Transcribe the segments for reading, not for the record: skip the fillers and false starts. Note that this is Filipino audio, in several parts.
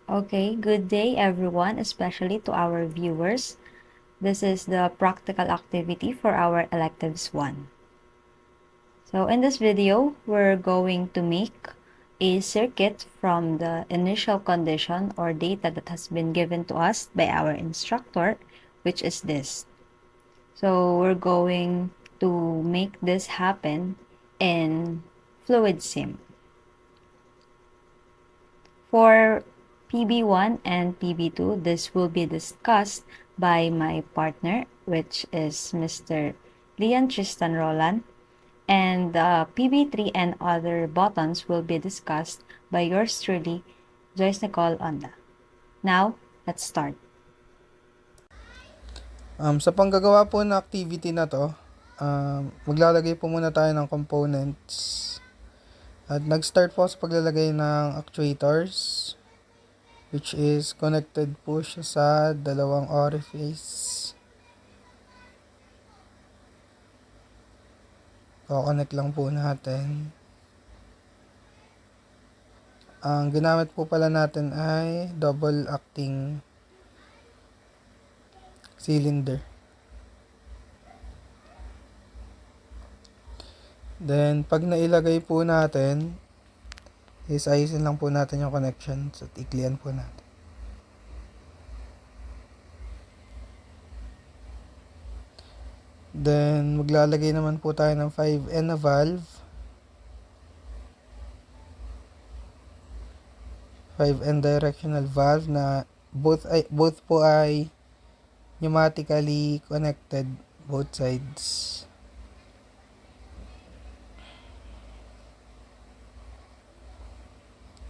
Okay, good day everyone, especially to our viewers. This is the practical activity for our electives 1. So in this video, we're going to make a circuit from the initial condition or data that has been given to us by our instructor, which is this. So we're going to make this happen in FluidSim. For PB1 and PB2, this will be discussed by my partner, which is Mr. Leon Tristan Roland, and PB3 and other buttons will be discussed by yours truly, Joyce Nicole Onda. Now, let's start. Sa panggagawa po ng activity na to, maglalagay po muna tayo ng components. At nag-start po sa paglalagay ng actuators, which is connected po siya sa dalawang orifice. Connect lang po natin. Ang ginamit po pala natin ay double acting cylinder. Then, pag nailagay po natin, is ayusin lang po natin yung connections at iklian po natin. Then, maglalagay naman po tayo ng 5N na valve. 5N directional valve na both po ay pneumatically connected both sides.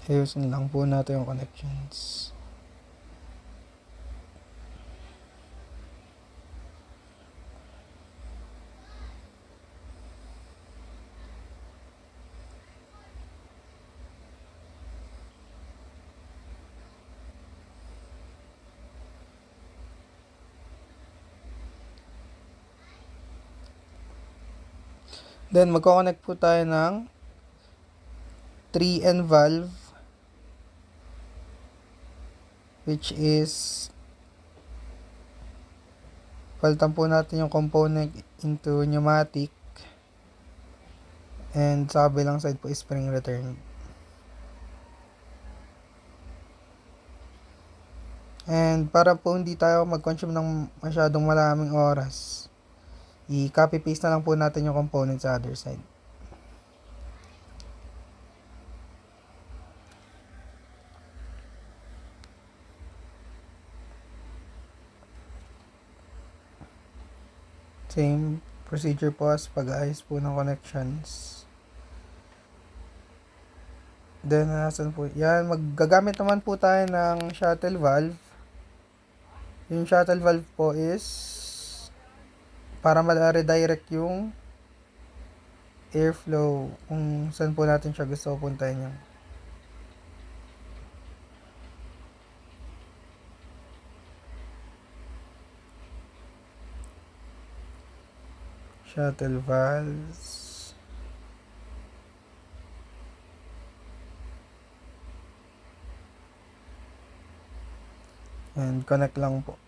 Ayusin lang po natin yung connections. Then, magkoconnect po tayo ng 3N valve, which is palitan po natin yung component into pneumatic, and sa kabilang side po is spring return. And para po hindi tayo mag-consume ng masyadong maraming oras, i-copy paste na lang po natin yung component sa other side. Same procedure po as pag-ayos po ng connections. Then, nasan po? Yan, maggagamit naman po tayo ng shuttle valve. Yung shuttle valve po is para ma-redirect yung airflow kung saan po natin siya gusto puntahin yung. Shuttle valves. And connect lang po.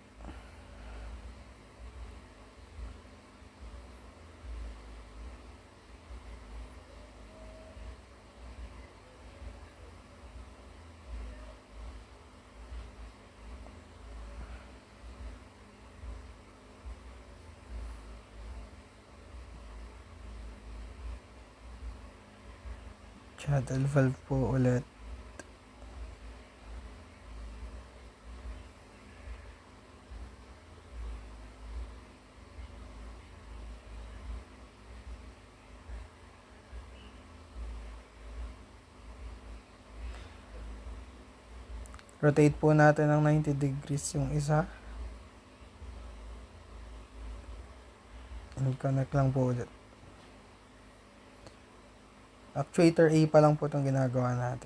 Shuttle valve po ulit. Rotate po natin ng 90 degrees yung isa. And connect lang po ulit. Actuator A pa lang po itong ginagawa natin.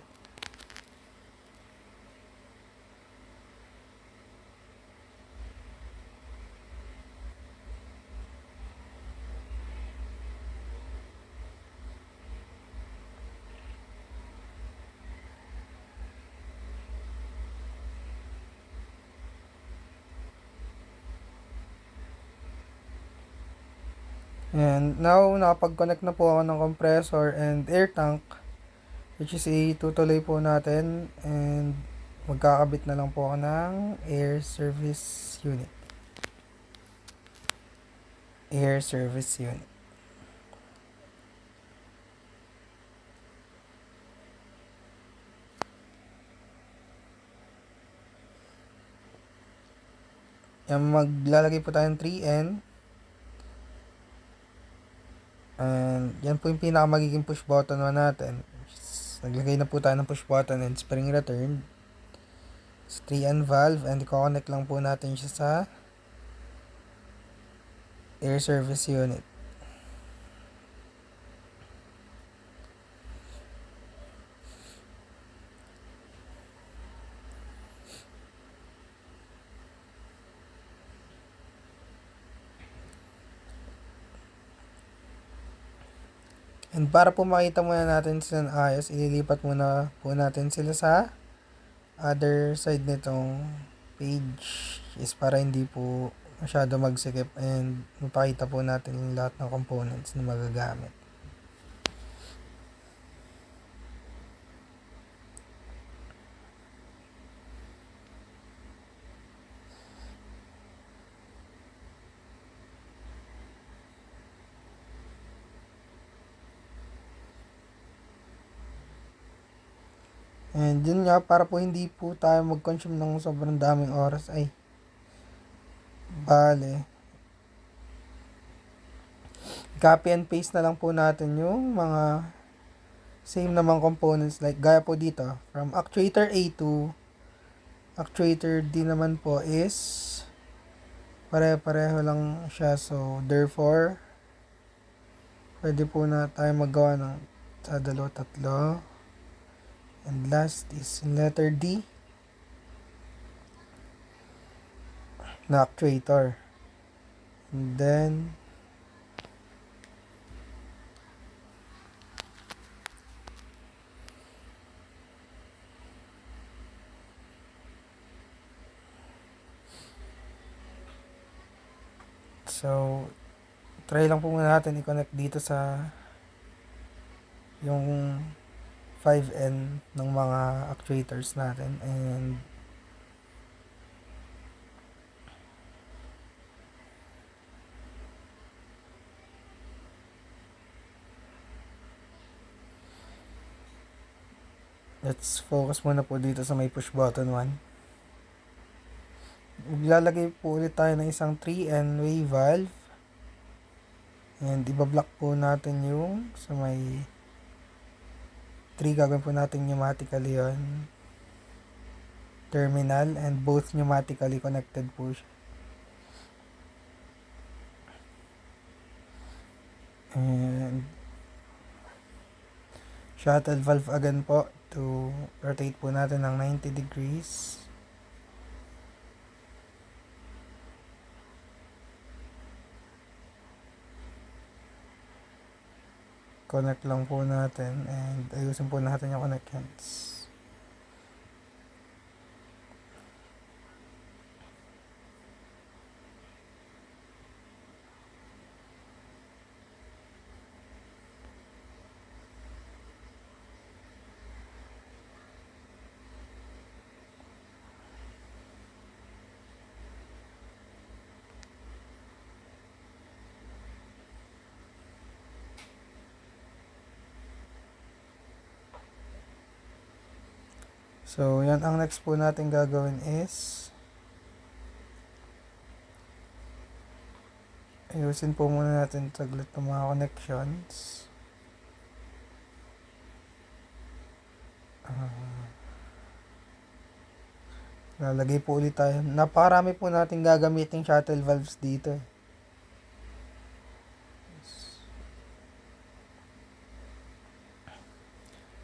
And now, nakapag-connect na po ako ng compressor and air tank, which is itutuloy po natin, and magkakabit na lang po ako ng air service unit. Air service unit. Yan, maglalagay po tayo ng 3N. And yan po yung pinaka magiging push button natin. Naglagay na po tayo ng push button and spring return. It's 3N valve, and i-connect lang po natin siya sa air service unit. And para po makita muna natin sila ng ayos, ililipat muna po natin sila sa other side nitong page, is para hindi po masyado magsikip and mapakita po natin yung lahat ng components na magagamit. And yun nga, para po hindi po tayo mag-consume ng sobrang daming oras, ay bale, copy and paste na lang po natin yung mga same namang components, like gaya po dito, from actuator A to actuator D naman po is pare-pareho lang siya. So therefore, pwede po na tayo magawa ng sa dalawa, tatlo. And last is letter D na actuator. And then so try lang po muna natin i-connect dito sa yung 5N ng mga actuators natin, and let's focus muna po dito sa may push button 1. Maglalagay po ulit tayo ng isang 3N wave valve, and ibablock po natin yung sa may 3, gagawin po natin pneumatically yon terminal, and both pneumatically connected po siya. And shuttle valve again po to rotate po natin ng 90 degrees. Connect lang po natin and ayusin po natin yung connections. So, yan ang next po natin gagawin is ayusin po muna natin saglit ng mga connections. Lalagay po ulit tayo. Napakarami po natin gagamitin shuttle valves dito.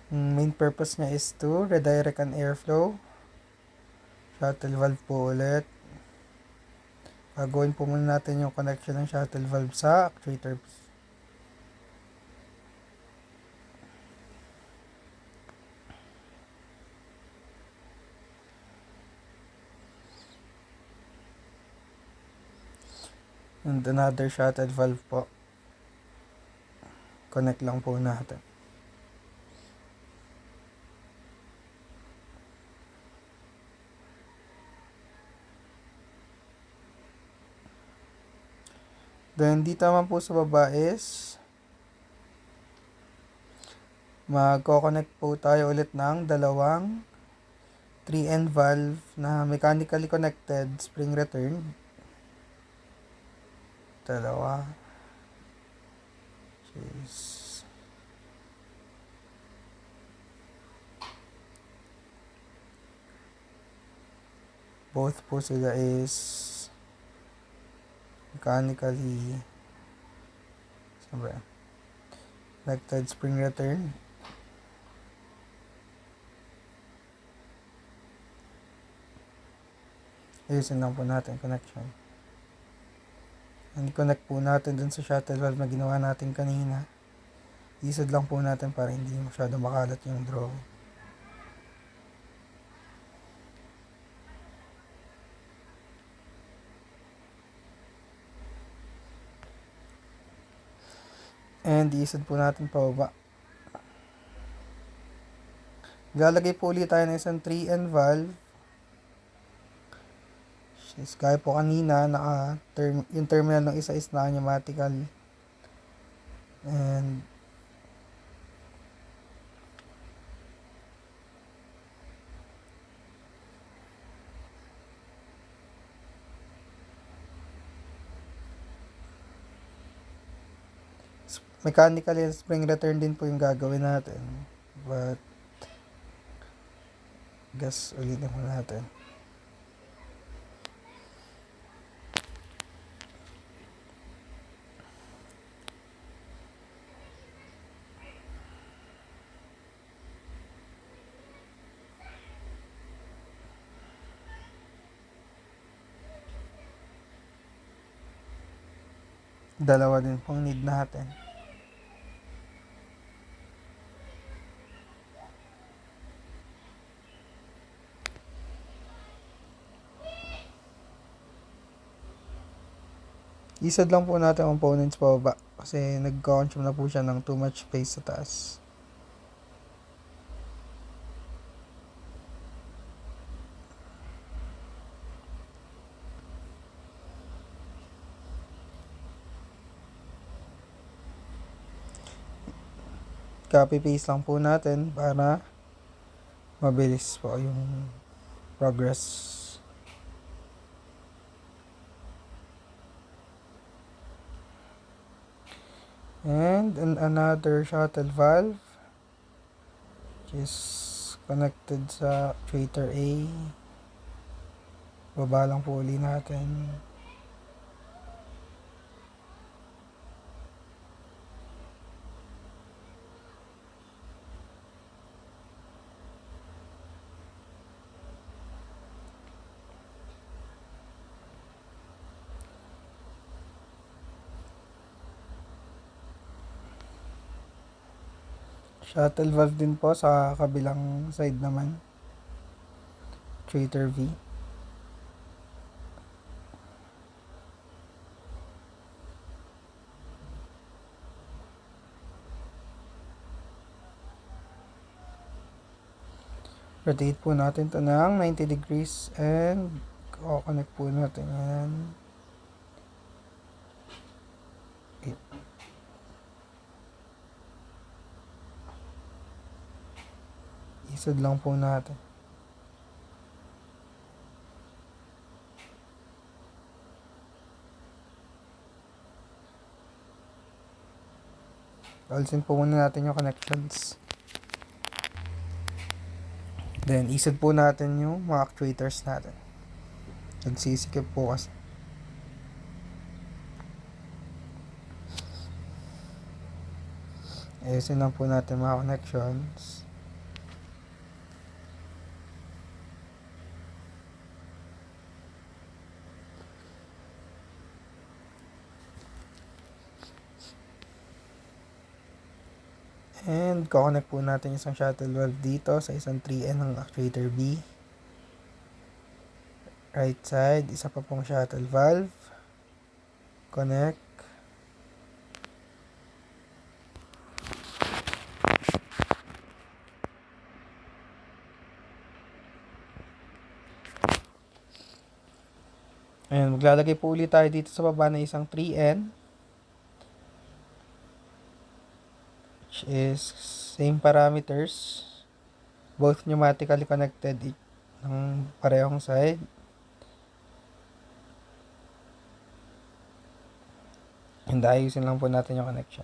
Main purpose niya is to redirect an airflow. Shuttle valve po ulit. Gagawin po muna natin yung connection ng shuttle valve sa actuator. And another shuttle valve po. connect lang po natin. Then, dito naman po sa baba is magko-connect po tayo ulit ng dalawang 3N valve na mechanically connected spring return. Dalawa. Jeez. Both po sila is mechanically connected spring return. Ayusin lang po natin connection. And connect po natin dun sa shuttle valve na ginawa natin kanina. Isad lang po natin para hindi masyado makalat yung drawing. And isad po natin pababa. Lalagay po ulit tayo ng isang 3N valve. Gaya po kanina, yung terminal ng isa is na-pneumatical. And mechanical and spring return din po yung gagawin natin. But guess ulitin mo natin. Dalawa din pong need natin. Isad lang po natin ang components pababa kasi nag-consume na po siya ng too much space sa taas. Copy paste lang po natin para mabilis po yung progress. And another shuttle valve which is connected sa actuator A. Baba lang po uli natin. Shuttle valve din po sa kabilang side naman. Actuator V. Rotate po natin ito ng 90 degrees and connect po natin yan. Okay. Isad lang po natin. Alisin po muna natin yung connections. Then, isad po natin yung mga actuators natin. Nagsisikip po kasi. Ayusin lang po natin mga connections. And, connect po natin isang shuttle valve dito sa isang 3N ng actuator B. Right side, isa pa pong shuttle valve. Connect. Ayan, maglalagay po ulit tayo dito sa baba na isang 3N, which is same parameters, both pneumatically connected ng parehong side. And ayusin lang po natin yung connection.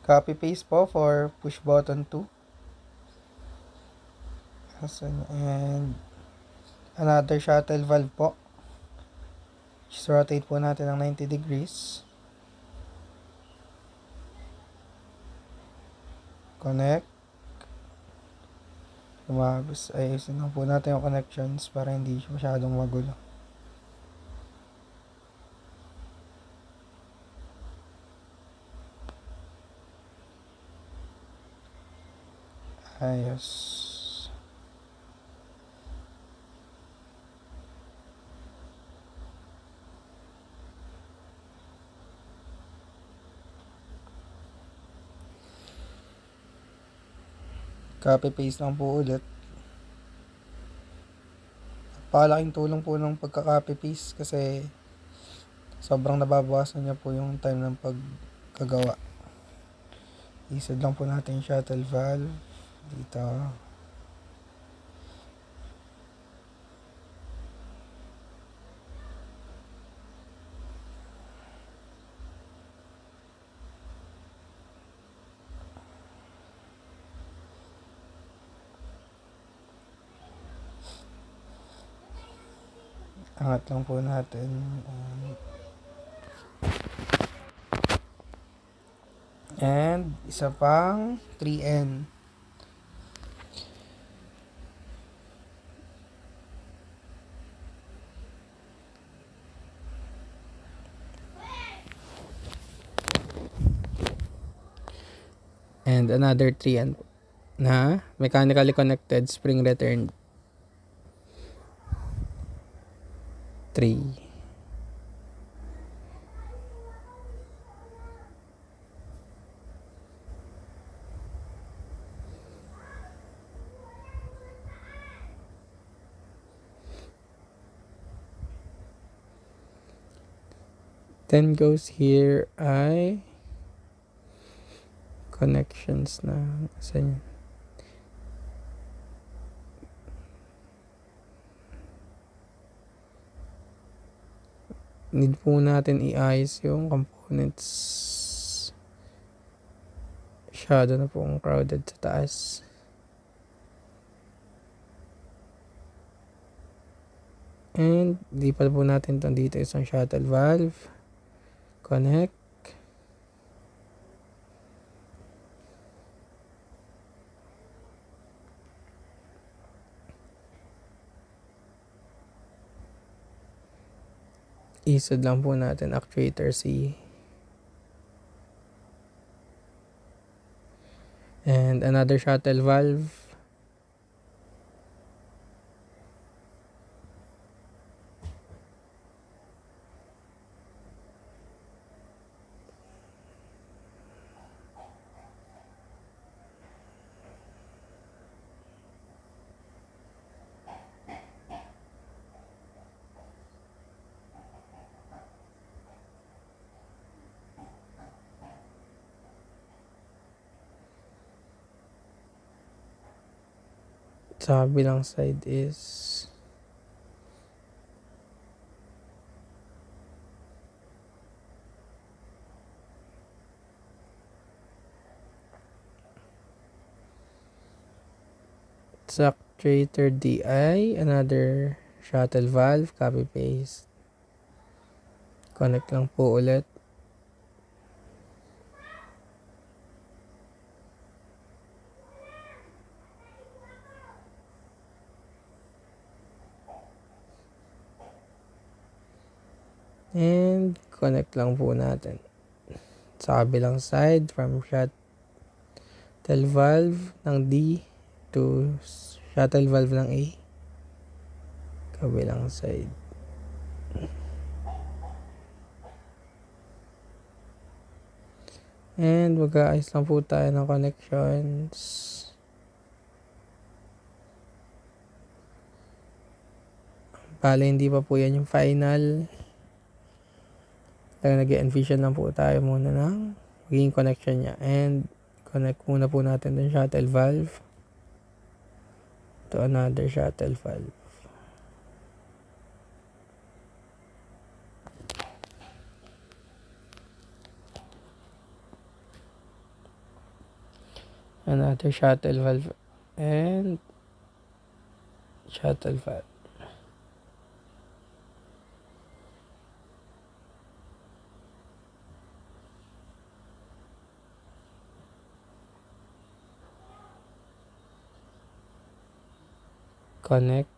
Copy paste po for push button 2. And another shuttle valve po. Just rotate po natin ng 90 degrees. Connect. Lumabas. Ayusin lang po natin yung connections para hindi masyadong magulo. Ayos. Copy paste lang po ulit. Palaking tulong po ng pagka-copy paste kasi sobrang nababawasan niya po yung time ng pagkagawa. Isad lang po natin yung shuttle valve dito. Angat lang po natin. And isa pang 3N. And another 3N na mechanically connected spring return 3. Then goes here ay connections na saan yun? Need po natin i-ayos yung components. Masyado na pong crowded sa taas. And lipat po natin itong dito isang shuttle valve. Connect. Isod lang po natin actuator C. And another shuttle valve. Sa kabilang side is sa actuator DI, another shuttle valve, copy paste. Connect lang po ulit. And connect lang po natin sa kabilang side from shuttle valve ng D to shuttle valve ng A. Kabilang side. And mag-aayos lang po tayo ng connections. Bale, hindi pa po yan yung final. Nag-envision lang po tayo muna ng magiging connection niya. And connect muna po natin yung shuttle valve to another shuttle valve. Another shuttle valve and shuttle valve. Connect.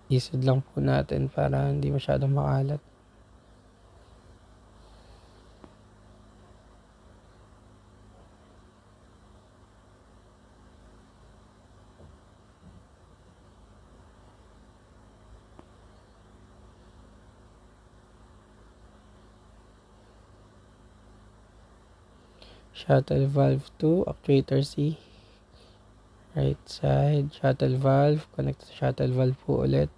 Isod lang po natin para hindi masyadong makalat. Shuttle valve to actuator C. Right side, shuttle valve. Connect sa shuttle valve po ulit.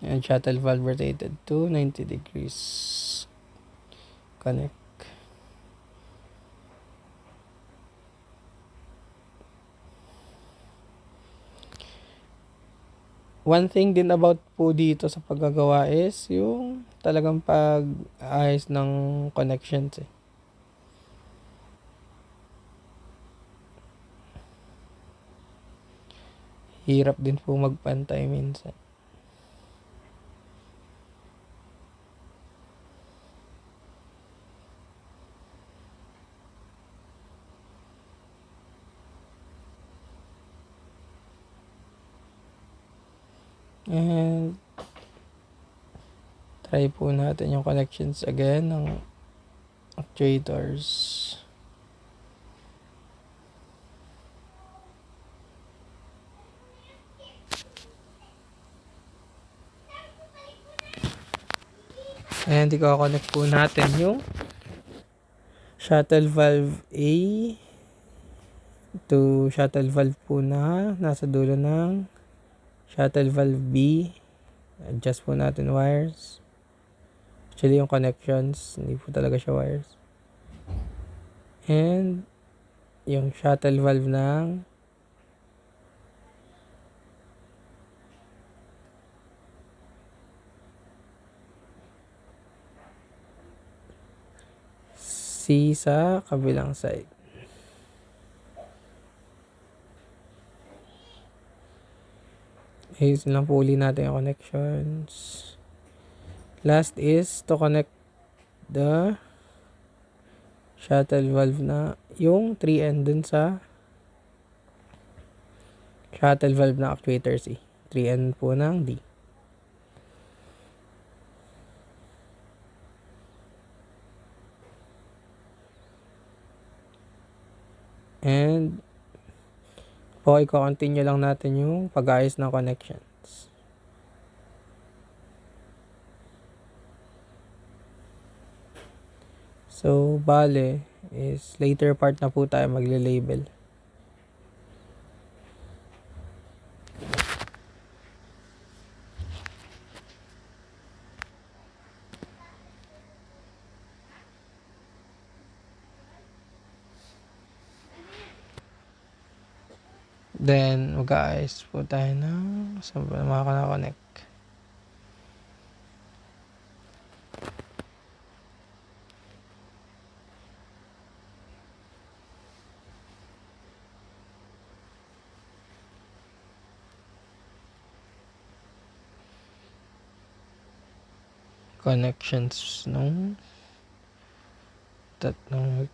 And shuttle valve rotated to 90 degrees. Connect. One thing din about po dito sa paggagawa is yung talagang pag-ayos ng connections eh. Hirap din po magpantay minsan. And try po natin yung connections again ng actuators. And i-connect po natin yung shuttle valve A to shuttle valve po na nasa dulo ng shuttle valve B. Adjust po natin wires. Actually yung connections, hindi po talaga siya wires. And yung shuttle valve ng C sa kabilang side. Ayusin lang po uli natin yung connections. Last is to connect the shuttle valve na yung 3N dun sa shuttle valve na actuator C. 3N po ng D. And po, i-continue lang natin yung pag-ayos ng connections. So, bale, is later part na po tayo magle-label. Then, mag-aayos po tayo ng sa mga connect. Connections nung tatlong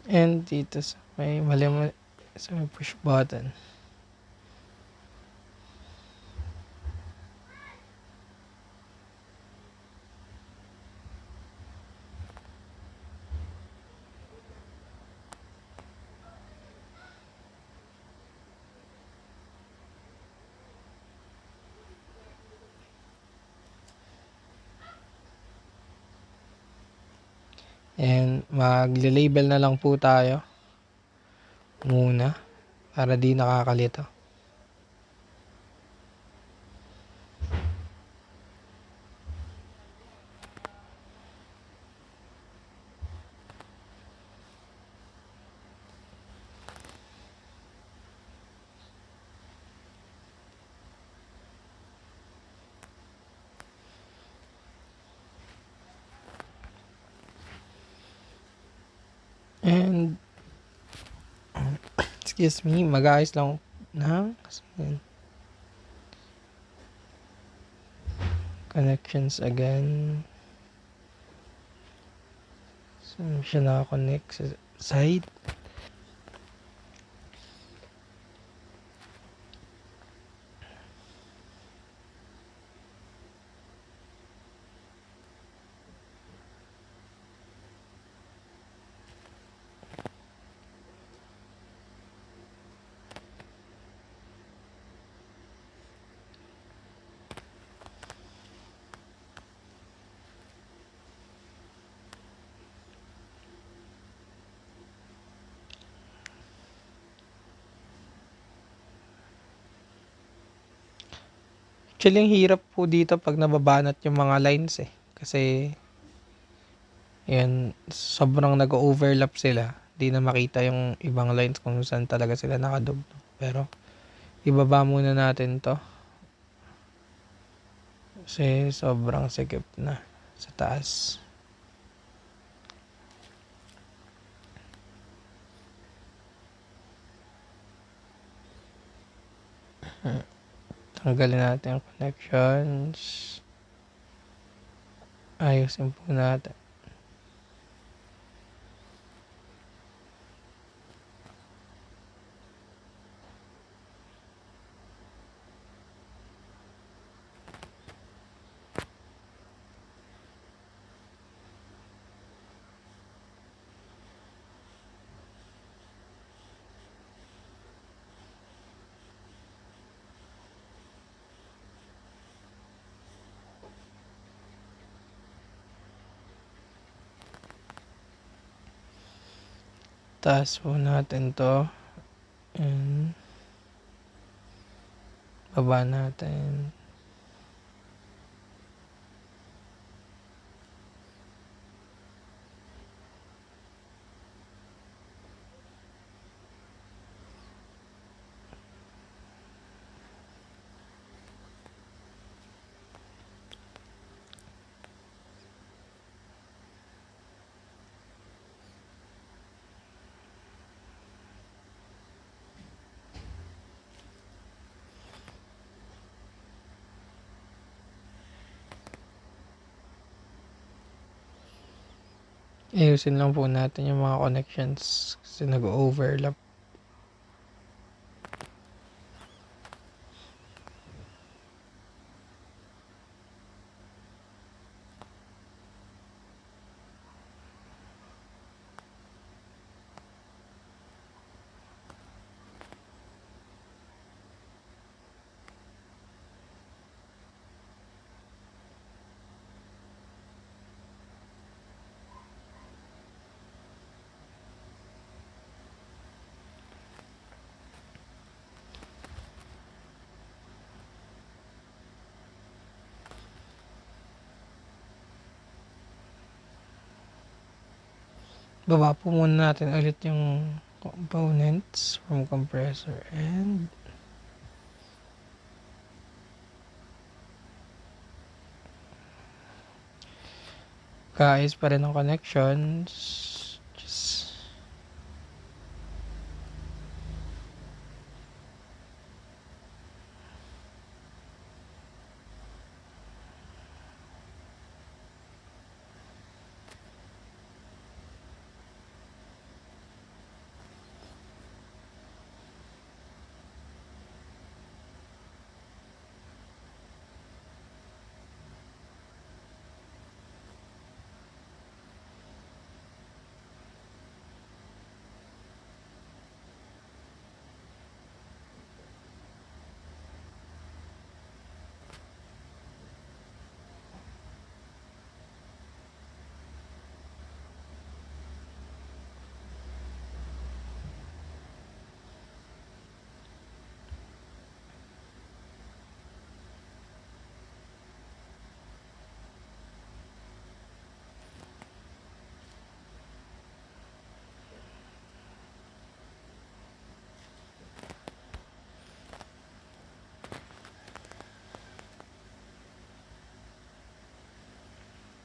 And dito sa may push button. And magle-label na lang po tayo muna para di nakakalito. And excuse me, mag-aayos lang ng connections again. So, siya naka-connect sa side. Actually, ang hirap po dito pag nababanat yung mga lines eh. Kasi, yan, sobrang nag-overlap sila. Di na makita yung ibang lines kung saan talaga sila nakadugtong. Pero, ibaba muna natin to. Kasi, sobrang sikip na sa taas. Tanggalin natin yung connections. Ayusin po natin. Taas po natin to. And baba natin. Ayusin lang po natin yung mga connections kasi nag-overlap. Baba po muna natin ulit yung components from compressor and kaayos pa rin ang connections. Just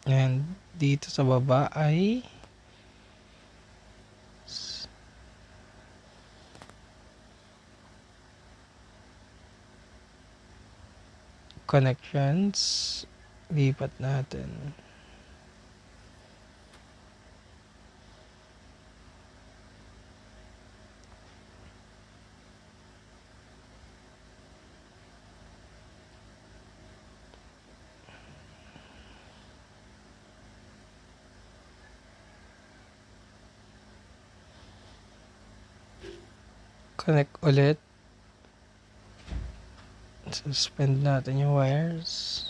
And dito sa baba ay connections. Lipat natin. Connect ulit. Suspend natin yung wires.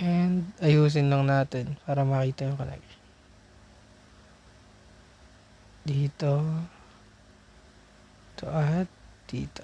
And ayusin lang natin para makita yung connection. Dito. Ito at dito.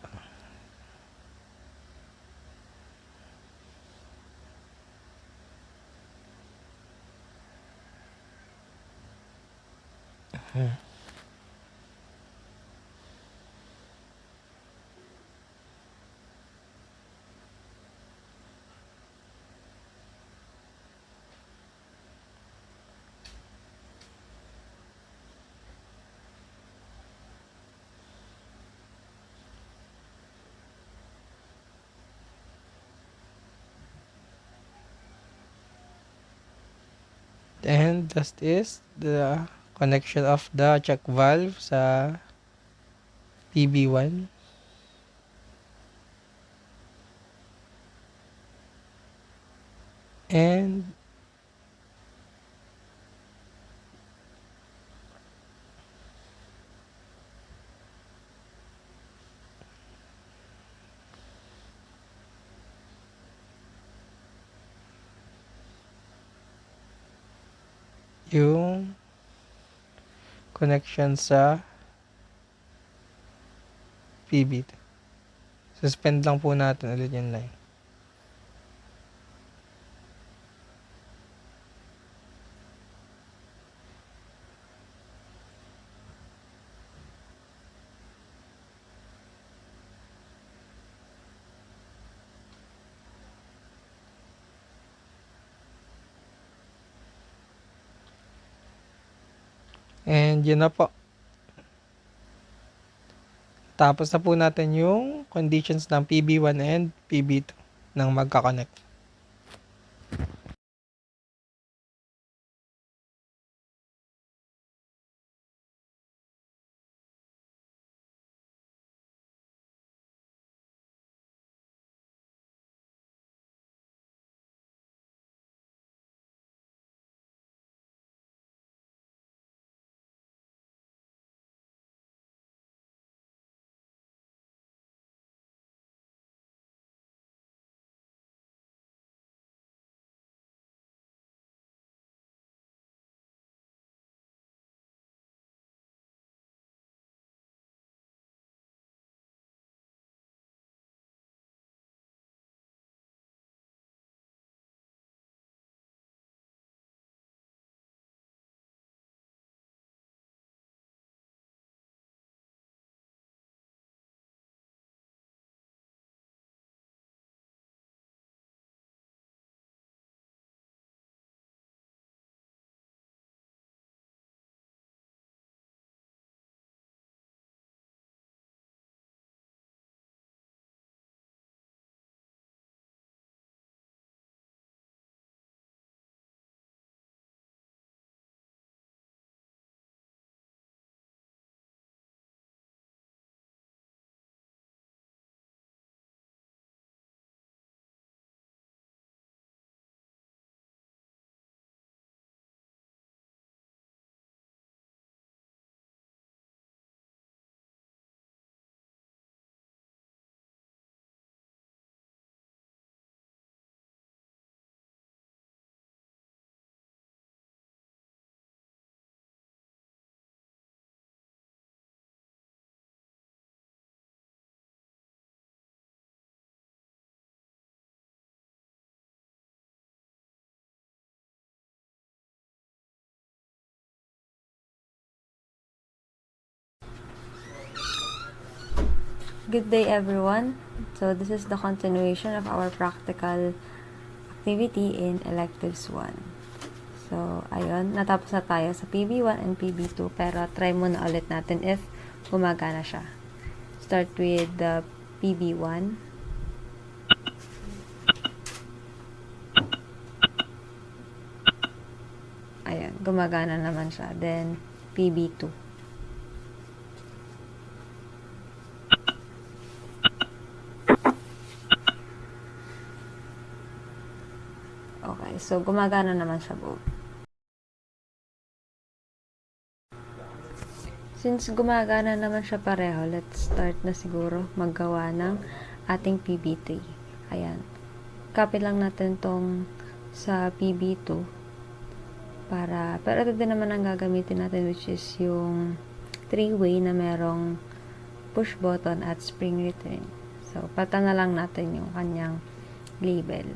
And that is the connection of the check valve sa PB1. And yung connection sa PB. Suspend lang po natin ulit yung line. And yun na po. Tapos na po natin yung conditions ng PB1 and PB2 nang magka-connect. Good day everyone. So this is the continuation of our practical activity in electives 1. So ayun, natapos na tayo sa PB1 and PB2 pero try muna ulit natin if gumagana siya. Start with the PB1. Ayan, gumagana naman siya. Then PB2. Okay, so gumagana naman siya both. Since gumagana naman siya pareho, let's start na siguro maggawa ng ating PB3. Ayan. Copy lang natin tong sa PB2 pero ito din naman ang gagamitin natin, which is yung 3-way na merong push button at spring return. So, pata na lang natin yung kanyang label.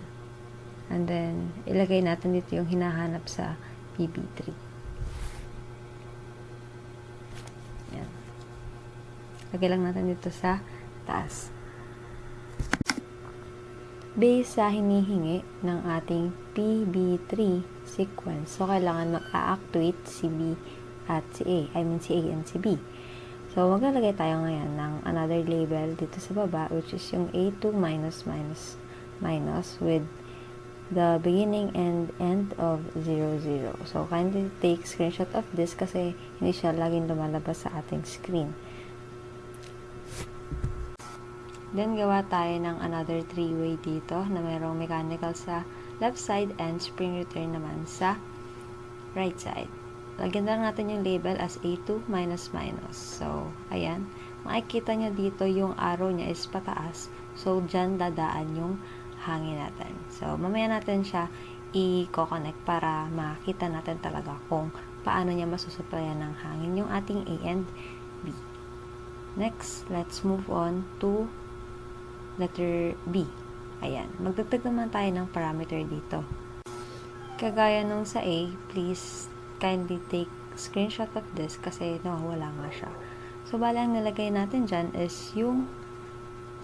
And then, ilagay natin dito yung hinahanap sa PB3. Yan. Lagay lang natin dito sa taas. Based sa hinihingi ng ating PB3 sequence, so kailangan mag-actuate si B at si A. I mean si A and si B. So, maglalagay tayo ngayon ng another label dito sa baba, which is yung A2 minus minus minus with the beginning and end of 0, 0. So, kindly take screenshot of this kasi hindi siya laging lumalabas sa ating screen. Then, gawa tayo ng another 3-way dito na mayroong mechanical sa left side and spring return naman sa right side. Lagyan lang natin yung label as A2 minus minus. So, ayan. Makikita nyo dito yung arrow niya is pataas. So, dyan dadaan yung hangin natin. So, mamaya natin siya i-connect para makita natin talaga kung paano niya masusuplayan ng hangin yung ating A and B. Next, let's move on to letter B. Ayan. Magdagdag naman tayo ng parameter dito. Kagaya nung sa A, please kindly take screenshot of this kasi nawawala nga siya. So, bala ang nilagay natin dyan is yung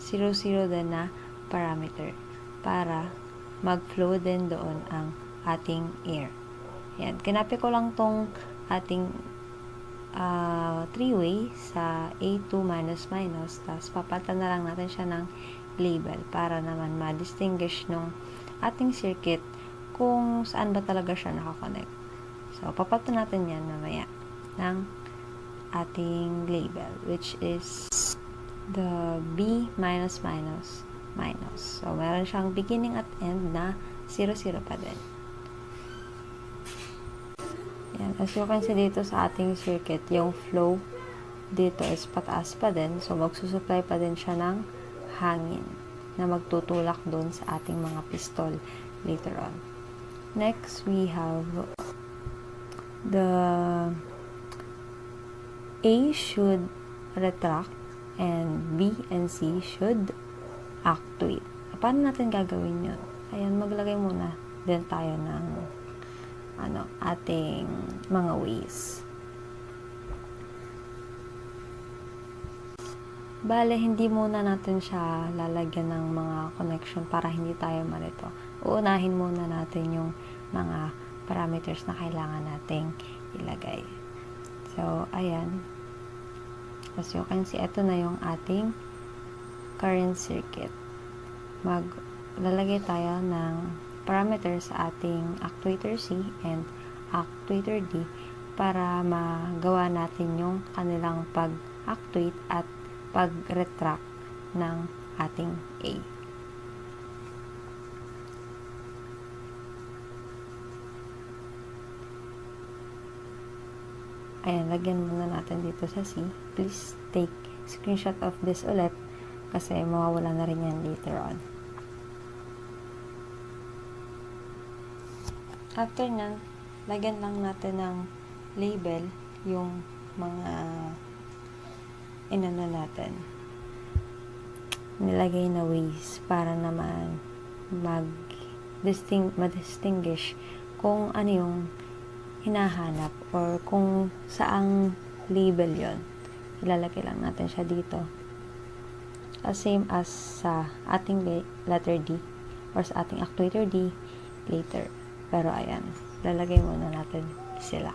0, 0 din na parameter para mag-flow din doon ang ating air. Ayan. Kinapi ko lang tong ating 3-way sa A2 minus minus, tapos papalitan na lang natin siya ng label para naman ma-distinguish nung ating circuit kung saan ba talaga siya nakakonect. So, papalitan natin yan mamaya ng ating label, which is the B minus minus minus. So, meron siyang beginning at end na 0, 0 pa din. Yan. As you can see dito sa ating circuit, yung flow dito is pataas pa din. So, magsusupply pa din siya ng hangin na magtutulak doon sa ating mga pistol later on. Next, we have the A should retract and B and C should actuate. Paano natin gagawin yun? Ayan, maglagay muna din tayo ng ating mga ways. Bale, hindi muna natin siya lalagyan ng mga connection para hindi tayo malito. Uunahin muna natin yung mga parameters na kailangan nating ilagay. So, ayan. As you can see, ito na yung ating current circuit. Maglalagay tayo ng parameters sa ating actuator C and actuator D para magawa natin yung kanilang pag-actuate at pag-retract ng ating A. Ayan, lagyan muna natin dito sa C. Please take screenshot of this ulit kasi mawawala na rin yan later on. After nyan, lagyan lang natin ng label yung mga inano natin. Nilagay na ways para naman ma-distinguish kung ano yung hinahanap or kung saang label yon. Ilalagay lang natin siya dito. same as sa ating letter D or sa ating actuator D later. Pero ayan, lalagay muna natin sila.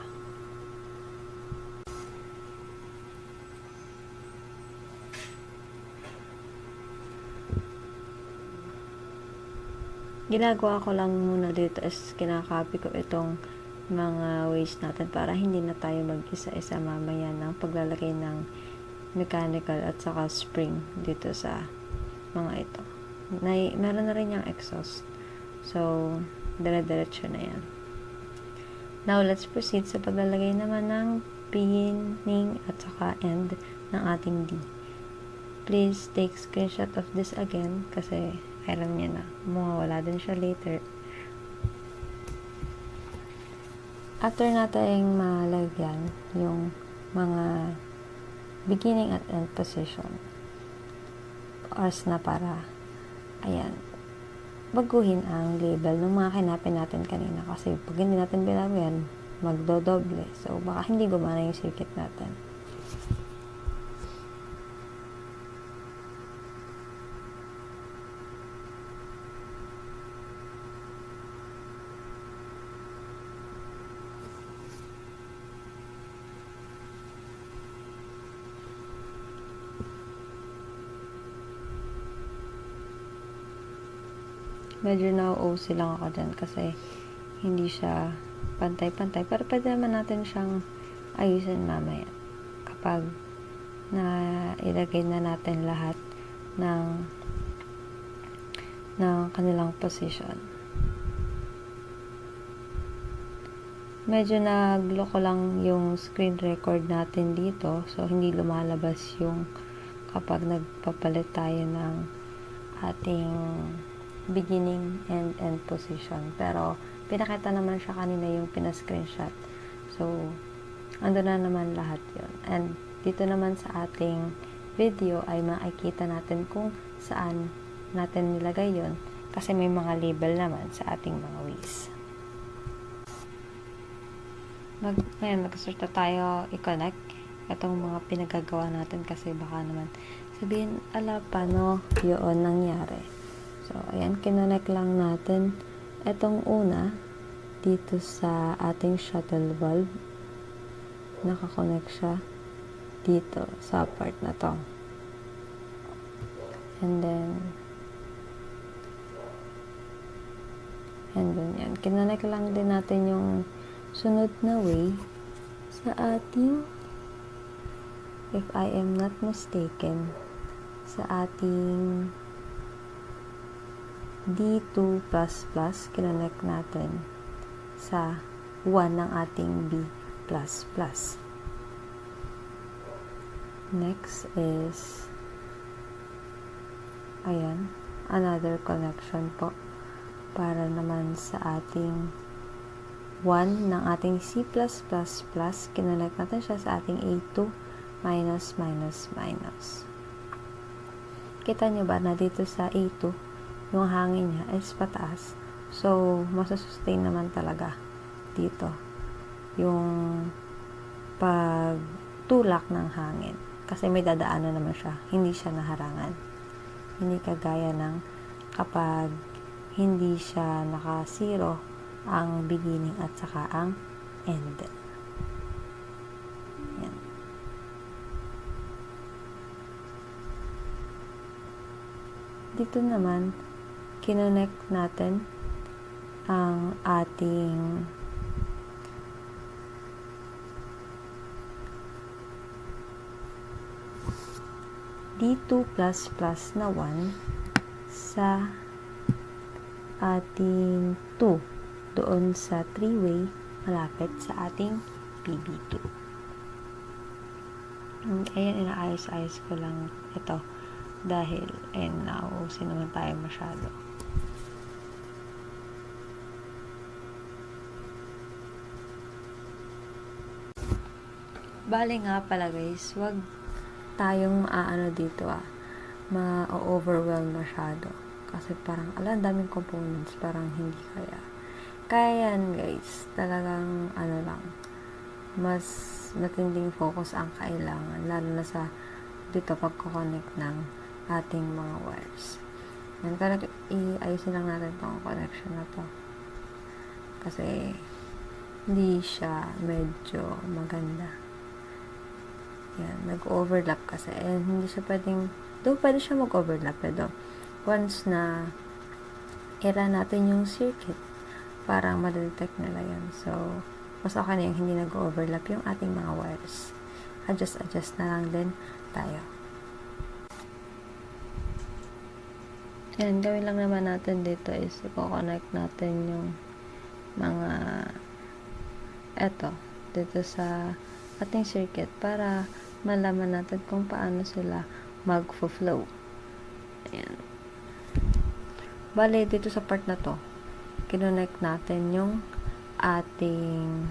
Ginagawa ko lang muna dito is kinakopy ko itong mga ways natin para hindi na tayo mag-isa-isa mamaya ng paglalagay ng mechanical at saka spring dito sa mga ito. Meron na rin yung exhaust. So, dire-diretso na yan. Now, let's proceed sa paglalagay naman ng beginning at saka end ng ating D. Please take screenshot of this again kasi alam niya na, mawawala din siya later. After natin malagyan yung mga beginning at end position, oras na para, ayan, baguhin ang label ng mga kinapin natin kanina kasi pag hindi natin binagyan, magdodoble. So, baka hindi gumana yung circuit natin. Medyo na-OC lang ako dyan kasi hindi siya pantay-pantay. Pero pwede naman natin siyang ayusin mamaya kapag na ilagay na natin lahat ng kanilang position. Medyo nagloko lang yung screen record natin dito. So, hindi lumalabas yung kapag nagpapalit tayo ng ating beginning and end position. Pero, pinakita naman siya kanina yung pinascreenshot. So, ando na naman lahat yon. And, dito naman sa ating video ay makikita natin kung saan natin nilagay yon. Kasi may mga label naman sa ating mga ways. Ngayon, mag-start na tayo i-connect itong mga pinagagawa natin kasi baka naman sabihin, ala, paano yun nangyari? So, ayan, kinonnect lang natin itong una dito sa ating shuttle valve. Nakakonect siya dito sa part na to. And then yan. Kinonnect lang din natin yung sunod na way sa ating, if I am not mistaken, sa ating D2++, kinonnect natin sa 1 ng ating B++. Next is, ayan, another connection po para naman sa ating 1 ng ating C++, kinonnect natin siya sa ating A2, minus. Kita nyo ba na dito sa A2, yung hangin niya is pataas. So, masusustain naman talaga dito yung pagtulak ng hangin. Kasi may dadaanan naman siya. Hindi siya naharangan. Hindi kagaya ng kapag hindi siya naka-zero ang beginning at saka ang end. Yan. Dito naman, kinonnect natin ang ating D2++ na 1 sa ating 2 doon sa 3-way malapit sa ating PB2. Ayan, inaayos-ayos ko lang ito dahil nauusin naman tayo masyado. Bale nga pala guys, wag tayong maaano dito ma-overwhelm masyado. Kasi parang, daming components, parang hindi kaya. Kaya yan guys, talagang lang, mas matinding focus ang kailangan, lalo na sa dito pagkoconnect ng ating mga wires. Yan, iayusin lang natin tong connection na to. Kasi, hindi siya medyo maganda. Yan, nag-overlap kasi. And hindi siya pwede siya mag-overlap. Pero, once na i-run natin yung circuit, parang madetect nila yun. So, mas okay na yung hindi nag-overlap yung ating mga wires. Adjust na lang din tayo. And gawin lang naman natin dito is i-connect natin yung mga dito sa ating circuit para malaman natin kung paano sila mag-flow. Ayan. Bale, dito sa part na to, kinonect natin yung ating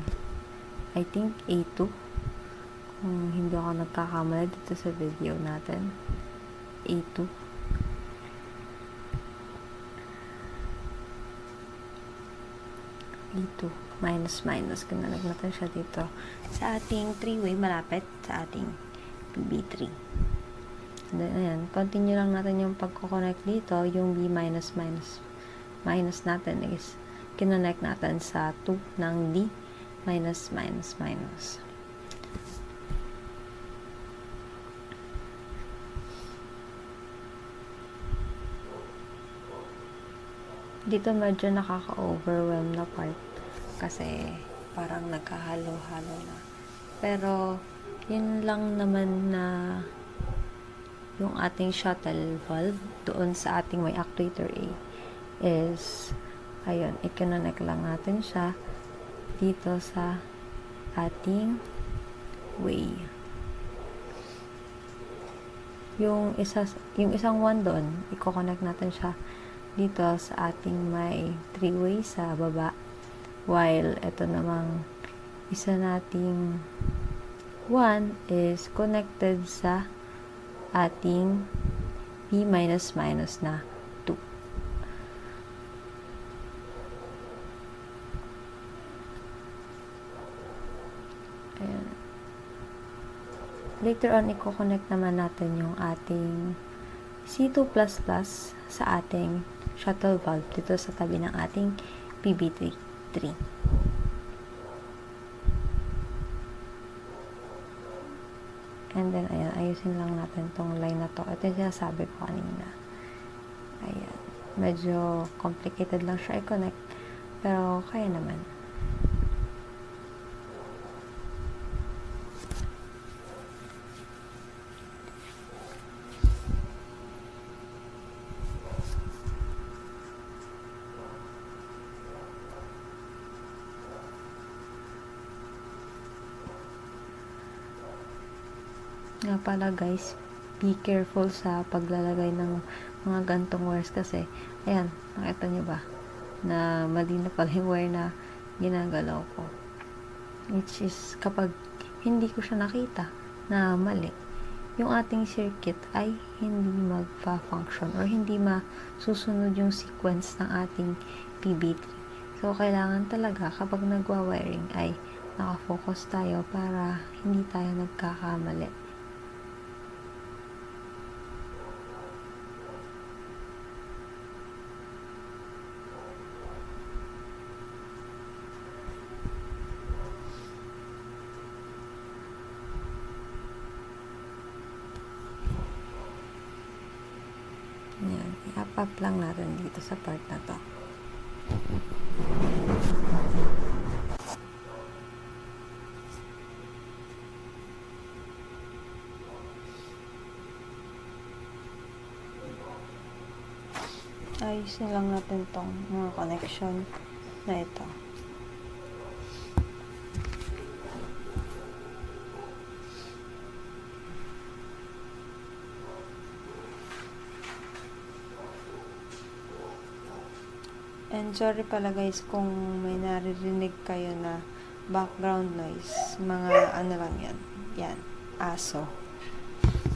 I think A2 kung hindi ako nagkakamali dito sa video natin. A2 minus kinonect natin siya dito sa ating 3-way malapit sa ating PB3. And then, ayan, continue lang natin yung pagko-connect dito. Yung B minus natin is kinonect natin sa 2 ng D minus. Dito medyo nakaka-overwhelm na part kasi parang nagkahalo-halo na. Pero, yun lang naman na yung ating shuttle valve doon sa ating may actuator A is, ayun, i-connect lang natin siya dito sa ating way. Yung isang one doon, i-connect natin siya dito sa ating may 3-way sa baba, while ito namang isa nating one is connected sa ating B minus na 2. Ayan. Later on, i-connect naman natin yung ating C2++ sa ating shuttle valve dito sa tabi ng ating PB3. And then, ayan, ayusin lang natin tong line na to. Ito yung sinasabi ko kanina. Ayan. Medyo complicated lang siya i-connect. Pero, kaya naman. Nga pala guys, be careful sa paglalagay ng mga gantong wires kasi, ayan, nakita nyo ba? Na mali na pala yung wire na ginagalaw ko. Which is, kapag hindi ko siya nakita na mali, yung ating circuit ay hindi magpa-function or hindi masusunod yung sequence ng ating PB3. So, kailangan talaga kapag nagwa-wiring ay nakafocus tayo para hindi tayo nagkakamali. Yan, i-up lang natin dito sa part na to. Ayusin lang natin tong mga connection na ito. And sorry pala guys kung may naririnig kayo na background noise. Mga ano lang yan. Yan. Aso.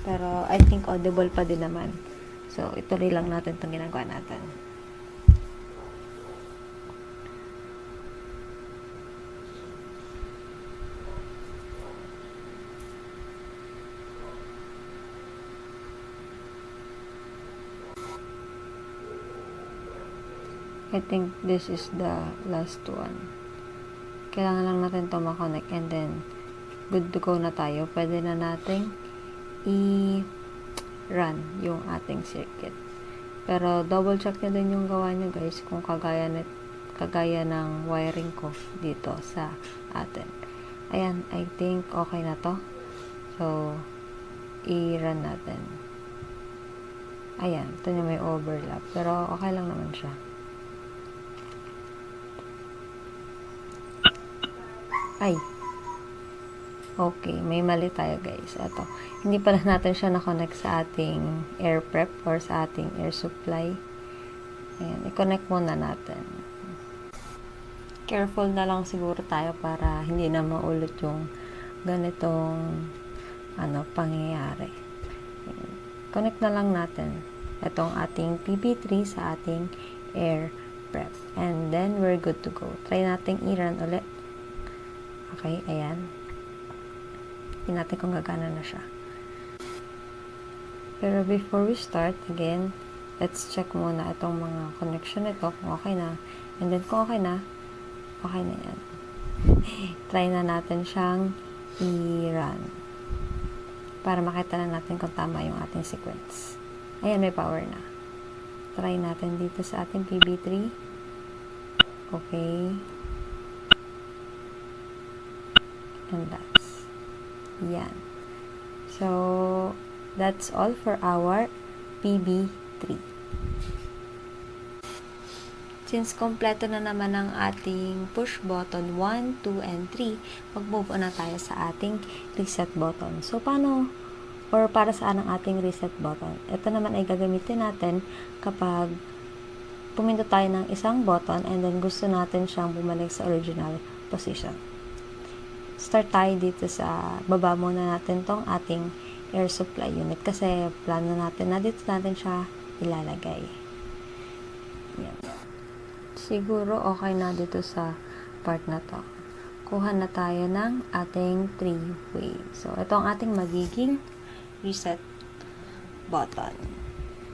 Pero I think audible pa din naman. So, ituloy lang natin itong ginagawa natin. I think this is the last one. Kailangan lang natin to makonect and then good to go na tayo. Pwede na nating i-run yung ating circuit. Pero double check nyo din yung gawa nyo guys kung kagaya ng wiring ko dito sa atin. Ayan, I think okay na to. So, i-run natin. Ayan, ito may overlap. Pero okay lang naman siya. Ay. Okay, may mali tayo guys. Ito. Hindi pala natin siya na-connect sa ating air prep or sa ating air supply. Ayan, i-connect muna natin. Careful na lang siguro tayo para hindi na maulit yung ganitong pangyayari. Ayan. Connect na lang natin itong ating PB3 sa ating air prep. And then, we're good to go. Try natin i-run ulit. Okay, ayan. Tingnan natin kung gagana na siya. Pero before we start, again, let's check muna itong mga connection nito kung okay na. And then kung okay na yan. Try na natin siyang i-run para makita na natin kung tama yung ating sequence. Ayan, may power na. Try natin dito sa ating PB3. Okay. And that's yan. So, that's all for our PB3. Since kompleto na naman ang ating push button 1, 2, and 3, mag-move on na tayo sa ating reset button. So, paano or para saan ang ating reset button? Ito naman ay gagamitin natin kapag pumindot tayo ng isang button and then gusto natin siyang bumalik sa original position. Start tayo dito sa baba muna natin tong ating air supply unit kasi plano natin na dito natin siya ilalagay. Yan. Siguro okay na dito sa part na to. Kuha na tayo ng ating 3-way. So, ito ang ating magiging reset button.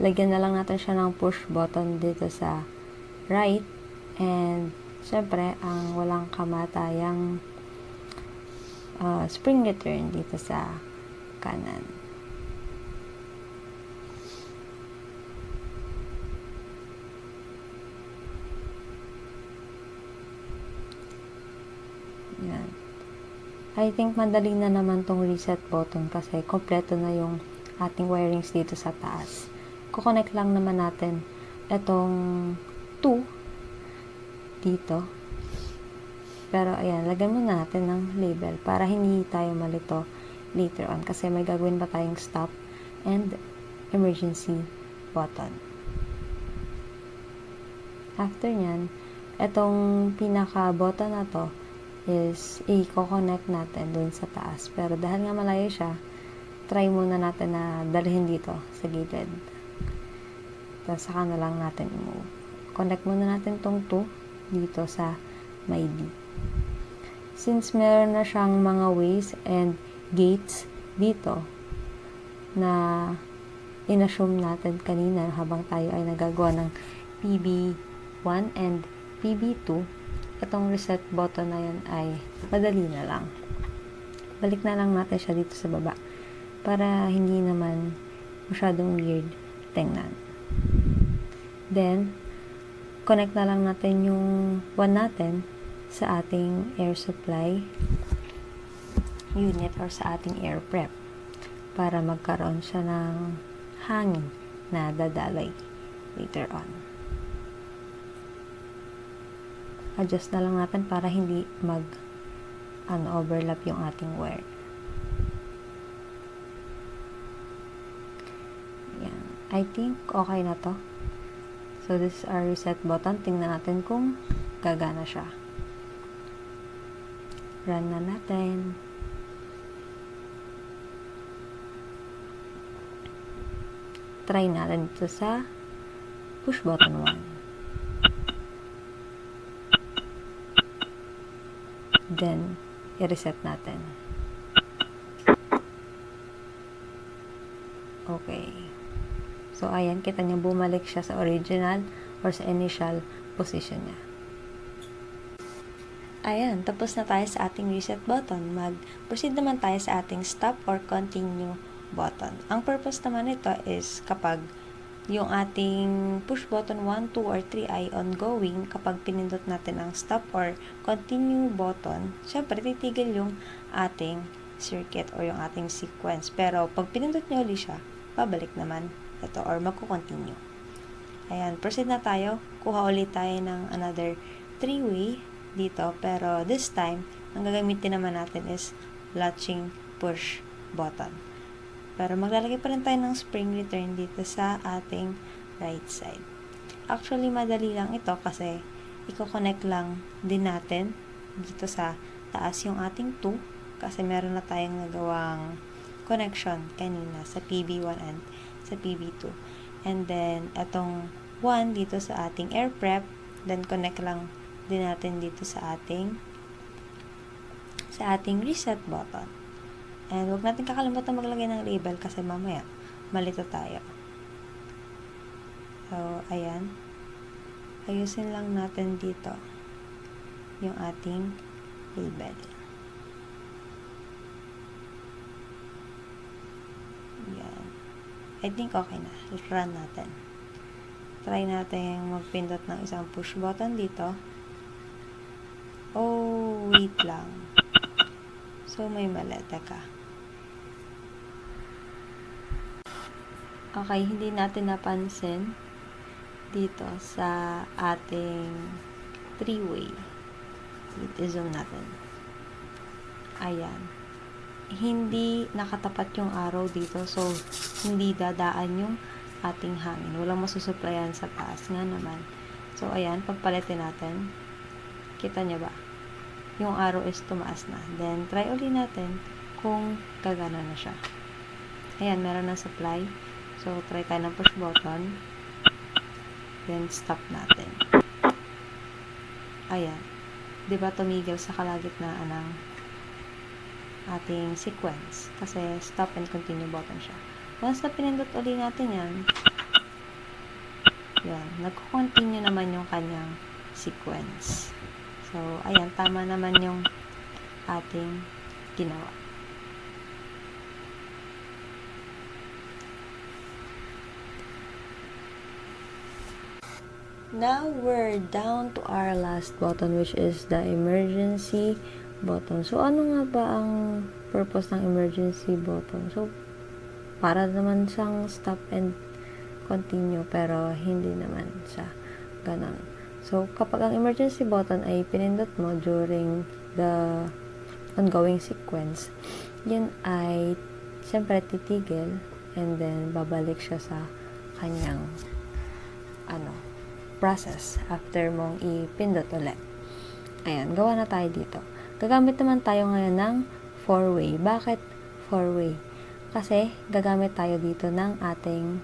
Lagyan na lang natin siya ng push button dito sa right and syempre ang walang kamatayang spring return dito sa kanan. Yan. I think madali na naman tong reset button kasi kompleto na yung ating wirings dito sa taas. Kukonect lang naman natin itong 2 dito. Pero, ayan, lagyan muna natin ng label para hindi tayo malito later on kasi may gagawin pa tayong stop and emergency button. After nyan, itong pinaka-button na to is i-connect natin dun sa taas. Pero dahil nga malayo siya, try muna natin na dalhin dito sa gilid. Tapos saka na lang natin i-move. Connect muna natin tong 2 dito sa may D. Since meron na siyang mga ways and gates dito na inassume natin kanina habang tayo ay nagagawa ng PB1 and PB2, itong reset button na yun ay madali na lang. Balik na lang natin siya dito sa baba para hindi naman masyadong weird tingnan. Then, connect na lang natin yung 1 natin sa ating air supply unit or sa ating air prep para magkaroon siya ng hangin na dadaloy later on. Adjust na lang natin para hindi overlap yung ating wire. Yan. I think okay na to. So, this is our reset button. Tingnan natin kung gagana siya. Run na natin. Try natin ito sa push button 1. Then, i-reset natin. Okay. So, ayan, kita niyo bumalik siya sa original or sa initial position niya. Ayan, tapos na tayo sa ating reset button. Mag-proceed naman tayo sa ating stop or continue button. Ang purpose naman nito is kapag yung ating push button 1, 2, or 3 ay ongoing, kapag pinindot natin ang stop or continue button, syempre titigil yung ating circuit or yung ating sequence. Pero pag pinindot nyo ulit siya, babalik naman ito or magko-continue. Ayan, proceed na tayo. Kuha ulit tayo ng another 3-way dito, pero this time, ang gagamitin naman natin is latching push button. Pero maglalagay pa rin tayo ng spring return dito sa ating right side. Actually, madali lang ito kasi i-connect lang din natin dito sa taas yung ating 2 kasi meron na tayong nagawang connection kanina sa PB1 and sa PB2. And then, itong 1 dito sa ating air prep, then connect lang din natin dito sa ating reset button. And huwag natin kakalimutan maglagay ng label kasi mamaya malito tayo. So, ayan. Ayusin lang natin dito yung ating label. Ayan. I think okay na. Run natin. Try natin magpindot ng isang push button dito. Oh, wait lang. So, may mali. Teka. Okay, hindi natin napansin dito sa ating 3-way. I-zoom natin. Ayan. Hindi nakatapat yung arrow dito. So, hindi dadaan yung ating hangin. Walang masusuplayan sa taas nga naman. So, ayan. Pagpalitin natin. Kita niya ba? Yung arrow is tumaas na. Then, try ulit natin kung gagana na siya. Ayan, meron ng supply. So, try tayo ng push button. Then, stop natin. Ayan. Diba tumigil sa kalagitnaan ng ating sequence? Kasi, stop and continue button siya. Once na pinindot ulit natin yan, yan, nagko-continue naman yung kanyang sequence. So, ayan, tama naman yung ating ginawa. Now, we're down to our last button, which is the emergency button. So, ano nga ba ang purpose ng emergency button? So, para naman siyang stop and continue, pero hindi naman siya ganon. So, kapag ang emergency button ay pinindot mo during the ongoing sequence, yun ay siyempre titigil and then babalik siya sa kanyang process after mong ipindot ulit. Ayan, gawa na tayo dito. Gagamit naman tayo ngayon ng 4-way. Bakit 4-way? Kasi gagamit tayo dito ng ating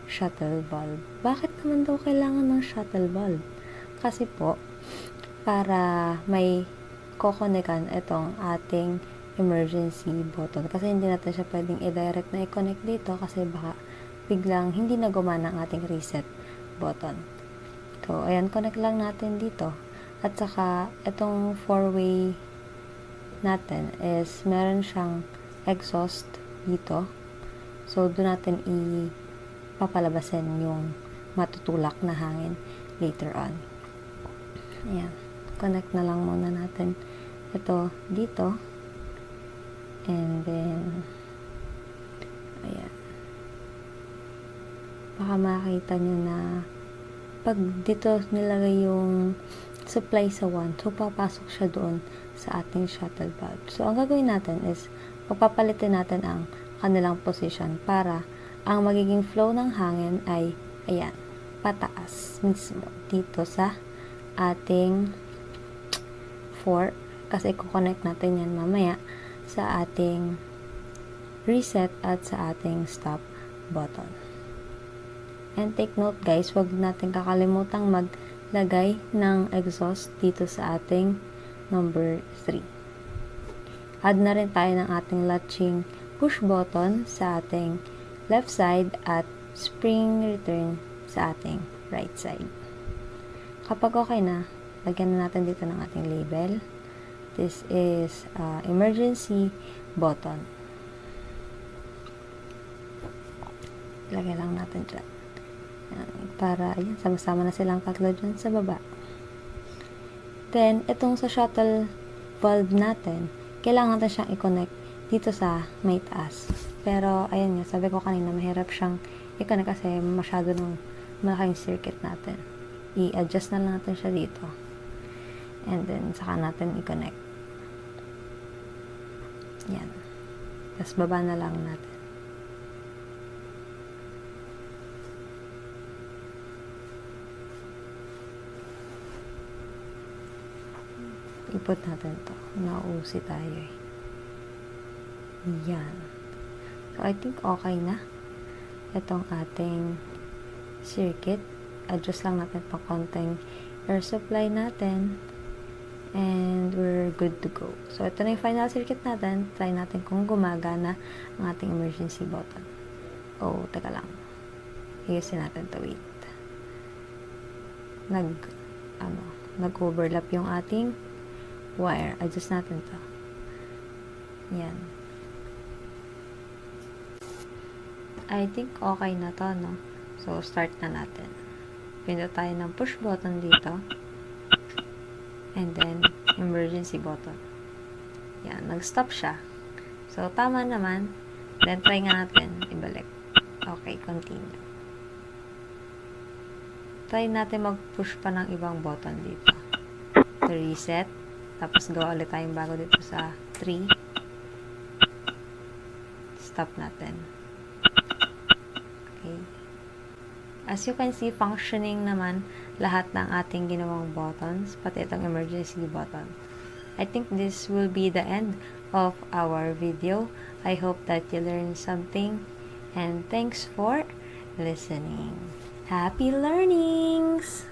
shuttle bulb. Bakit naman daw kailangan ng shuttle bulb? Kasi po, para may kokonekan itong ating emergency button. Kasi hindi natin siya pwedeng i-direct na i-connect dito kasi baka biglang hindi na gumana ang ating reset button. So, ayan, connect lang natin dito. At saka, itong 4-way natin is meron siyang exhaust dito. So, doon natin ipapalabasin yung matutulak na hangin later on. Ayan. Connect na lang muna natin ito dito. And then, ayan. Baka makita nyo na pag dito nilagay yung supply sa 1, so papasok siya doon sa ating shuttle bulb. So, ang gagawin natin is pagpapalitin natin ang kanilang position para ang magiging flow ng hangin ay, ayan, pataas mismo dito sa ating 4 kasi i-connect natin yan mamaya sa ating reset at sa ating stop button. And take note guys, wag natin kakalimutang maglagay ng exhaust dito sa ating number 3. Add na rin tayo ng ating latching push button sa ating left side at spring return sa ating right side. kapag okay na, lagyan na natin dito ng ating label. This is emergency button. Lagay lang natin dyan. Para, ayan, sama-sama na silang tatlo dyan sa baba. Then, itong sa shuttle valve natin, kailangan natin siyang i-connect dito sa may taas. Pero, ayan nga, sabi ko kanina, mahirap siyang i-connect kasi masyado ng malaking circuit natin. I-adjust na lang natin siya dito. And then, saka natin i-connect. Yan. Tapos, baba na lang natin. Ipot natin to. Nauusi tayo eh. Yan. So, I think okay na. Itong ating circuit. Adjust lang natin pa konting air supply natin. And we're good to go. So, ito na yung final circuit natin. Try natin kung gumagana ang ating emergency button. Oh, teka lang. Ayusin natin to. Wait. Nag-overlap yung ating wire. Adjust natin to. Yan. I think okay na to, no? So, start na natin. Pindot tayo ng push button dito. And then, emergency button. Yan. Nag-stop siya. So, tama naman. Then, try nga natin. Ibalik. Okay, continue. Try natin mag-push pa ng ibang button dito. To reset. Tapos, gawa ulit tayong bago dito sa 3. Stop natin. Okay. As you can see, functioning naman lahat ng ating ginawang buttons, pati itong emergency button. I think this will be the end of our video. I hope that you learned something. And thanks for listening. Happy learnings!